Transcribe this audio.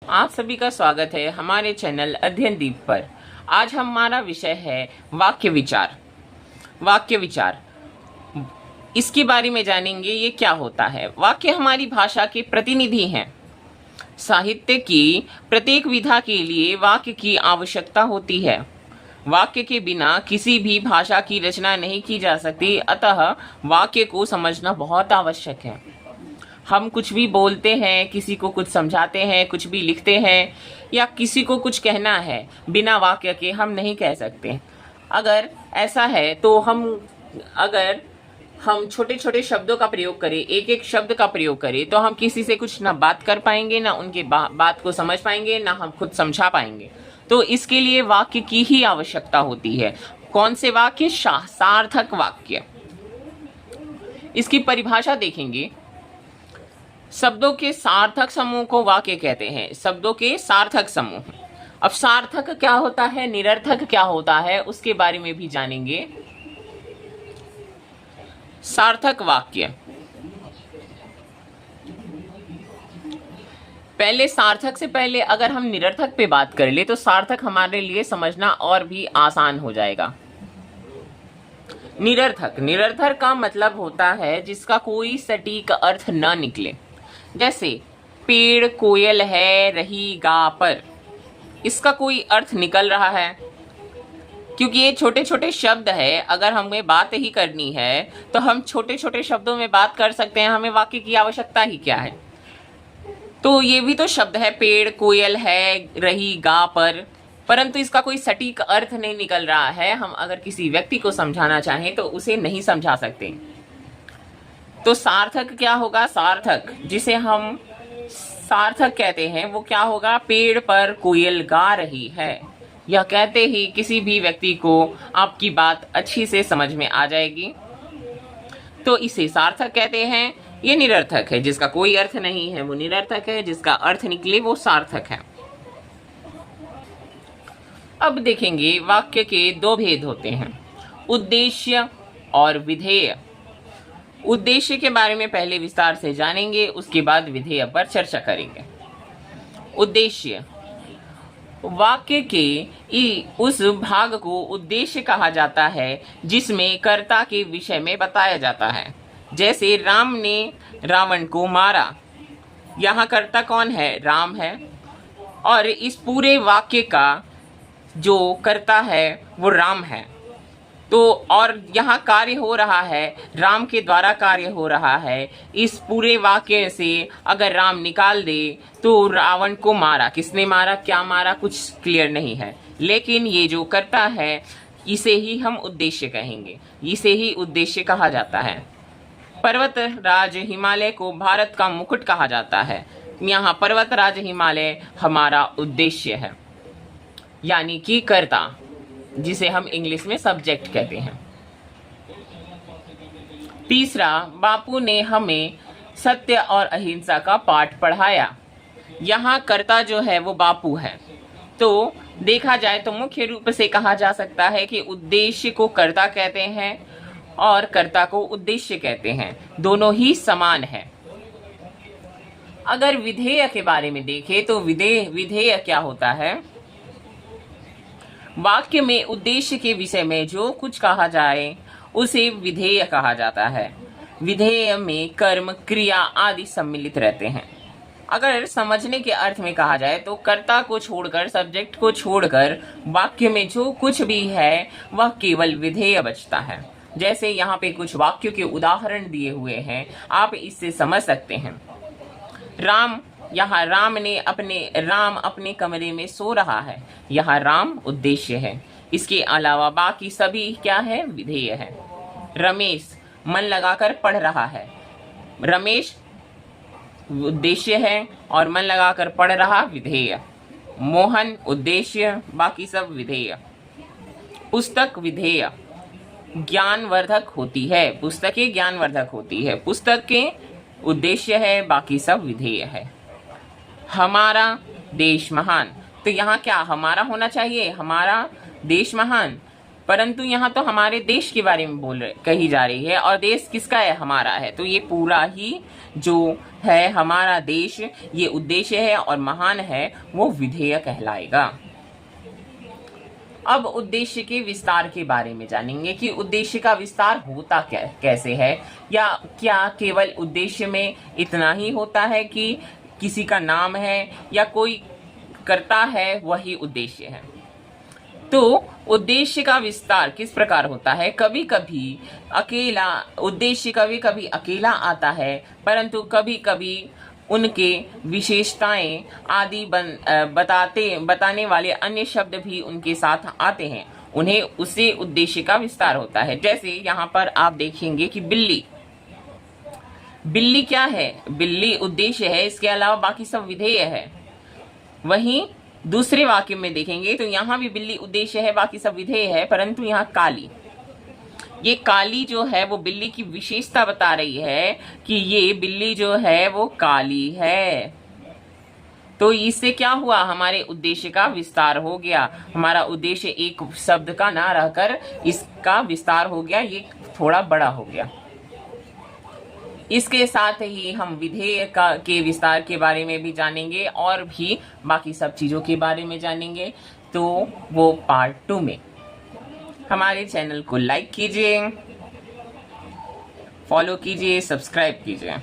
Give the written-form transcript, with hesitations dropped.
आप सभी का स्वागत है हमारे चैनल अध्ययन दीप पर। आज हमारा विषय है वाक्य विचार। वाक्य विचार इसके बारे में जानेंगे। ये क्या होता है? वाक्य हमारी भाषा के प्रतिनिधि हैं। साहित्य की प्रत्येक विधा के लिए वाक्य की आवश्यकता होती है। वाक्य के बिना किसी भी भाषा की रचना नहीं की जा सकती, अतः वाक्य को समझना बहुत आवश्यक है। हम कुछ भी बोलते हैं, किसी को कुछ समझाते हैं, कुछ भी लिखते हैं या किसी को कुछ कहना है, बिना वाक्य के हम नहीं कह सकते। अगर ऐसा है तो अगर हम छोटे छोटे शब्दों का प्रयोग करें, एक एक शब्द का प्रयोग करें, तो हम किसी से कुछ ना बात कर पाएंगे, ना उनके बात को समझ पाएंगे, ना हम खुद समझा पाएंगे। तो इसके लिए वाक्य की ही आवश्यकता होती है। कौन से वाक्य? सार्थक वाक्य। इसकी परिभाषा देखेंगे। शब्दों के सार्थक समूह को वाक्य कहते हैं। शब्दों के सार्थक समूह। अब सार्थक क्या होता है, निरर्थक क्या होता है, उसके बारे में भी जानेंगे। सार्थक वाक्य। पहले सार्थक से पहले अगर हम निरर्थक पे बात कर ले तो सार्थक हमारे लिए समझना और भी आसान हो जाएगा। निरर्थक का मतलब होता है जिसका कोई सटीक अर्थ न निकले। जैसे पेड़ कोयल है रही गा पर, इसका कोई अर्थ निकल रहा है? क्योंकि ये छोटे छोटे शब्द है। अगर हमें बात ही करनी है तो हम छोटे छोटे शब्दों में बात कर सकते हैं, हमें वाक्य की आवश्यकता ही क्या है। तो ये भी तो शब्द है, पेड़ कोयल है रही गा पर, परंतु इसका कोई सटीक अर्थ नहीं निकल रहा है। हम अगर किसी व्यक्ति को समझाना चाहें तो उसे नहीं समझा सकते। तो सार्थक क्या होगा? सार्थक जिसे हम सार्थक कहते हैं वो क्या होगा? पेड़ पर कोयल गा रही है, यह कहते ही किसी भी व्यक्ति को आपकी बात अच्छी से समझ में आ जाएगी, तो इसे सार्थक कहते हैं। ये निरर्थक है, जिसका कोई अर्थ नहीं है वो निरर्थक है, जिसका अर्थ निकले वो सार्थक है। अब देखेंगे वाक्य के दो भेद होते हैं, उद्देश्य और विधेय। उद्देश्य के बारे में पहले विस्तार से जानेंगे, उसके बाद विधेय पर चर्चा करेंगे। उद्देश्य वाक्य के उस भाग को उद्देश्य कहा जाता है जिसमें कर्ता के विषय में बताया जाता है। जैसे राम ने रावण को मारा, यहाँ कर्ता कौन है? राम है। और इस पूरे वाक्य का जो कर्ता है वो राम है। तो और यहाँ कार्य हो रहा है, राम के द्वारा कार्य हो रहा है। इस पूरे वाक्य से अगर राम निकाल दे तो रावण को मारा, किसने मारा, क्या मारा, कुछ क्लियर नहीं है। लेकिन ये जो कर्ता है इसे ही हम उद्देश्य कहेंगे, इसे ही उद्देश्य कहा जाता है। पर्वत राज हिमालय को भारत का मुकुट कहा जाता है। यहाँ पर्वत राज हिमालय हमारा उद्देश्य है, यानी कि कर्ता, जिसे हम इंग्लिश में सब्जेक्ट कहते हैं। तीसरा, बापू ने हमें सत्य और अहिंसा का पाठ पढ़ाया। यहाँ कर्ता जो है वो बापू है। तो देखा जाए तो मुख्य रूप से कहा जा सकता है कि उद्देश्य को कर्ता कहते हैं और कर्ता को उद्देश्य कहते हैं, दोनों ही समान है। अगर विधेय के बारे में देखें तो विधेय क्या होता है? वाक्य में उद्देश्य के विषय में जो कुछ कहा जाए उसे विधेय कहा जाता है। विधेय में कर्म, क्रिया आदि सम्मिलित रहते हैं। अगर समझने के अर्थ में कहा जाए तो कर्ता को छोड़कर, सब्जेक्ट को छोड़कर वाक्य में जो कुछ भी है वह केवल विधेय बचता है। जैसे यहाँ पे कुछ वाक्यों के उदाहरण दिए हुए हैं, आप इससे समझ सकते हैं। यहाँ राम अपने कमरे में सो रहा है, यहाँ राम उद्देश्य है। इसके अलावा बाकी सभी क्या है? विधेय है। रमेश मन लगाकर पढ़ रहा है, रमेश उद्देश्य है और मन लगाकर पढ़ रहा विधेय। मोहन उद्देश्य, बाकी सब विधेय। पुस्तक विधेय, ज्ञानवर्धक होती है, पुस्तकें ज्ञानवर्धक होती है, पुस्तक के उद्देश्य है, बाकी सब विधेय है। हमारा देश महान, तो यहाँ क्या हमारा होना चाहिए? हमारा देश महान। परंतु यहाँ तो हमारे देश के बारे में कही जा रही है, और देश किसका है? हमारा है। तो ये पूरा ही जो है हमारा देश, ये उद्देश्य है और महान है, वो विधेय कहलाएगा। अब उद्देश्य के विस्तार के बारे में जानेंगे कि उद्देश्य का विस्तार होता कैसे है, या क्या केवल उद्देश्य में इतना ही होता है कि किसी का नाम है या कोई करता है वही उद्देश्य है। तो उद्देश्य का विस्तार किस प्रकार होता है? कभी कभी अकेला उद्देश्य कभी कभी अकेला आता है, परंतु कभी कभी उनके विशेषताएं आदि बताने वाले अन्य शब्द भी उनके साथ आते हैं, उन्हें उससे उद्देश्य का विस्तार होता है। जैसे यहाँ पर आप देखेंगे कि बिल्ली क्या है? बिल्ली उद्देश्य है, इसके अलावा बाकी सब विधेय है। वहीं दूसरे वाक्य में देखेंगे तो यहाँ भी बिल्ली उद्देश्य है, बाकी सब विधेय है, परंतु यहाँ काली, ये काली जो है वो बिल्ली की विशेषता बता रही है कि ये बिल्ली जो है वो काली है। तो इससे क्या हुआ? हमारे उद्देश्य का विस्तार हो गया। हमारा उद्देश्य एक शब्द का ना रहकर इसका विस्तार हो गया, ये थोड़ा बड़ा हो गया। इसके साथ ही हम विधेय के विस्तार के बारे में भी जानेंगे और भी बाकी सब चीज़ों के बारे में जानेंगे, तो वो पार्ट 2 में। हमारे चैनल को लाइक कीजिए, फॉलो कीजिए, सब्सक्राइब कीजिए।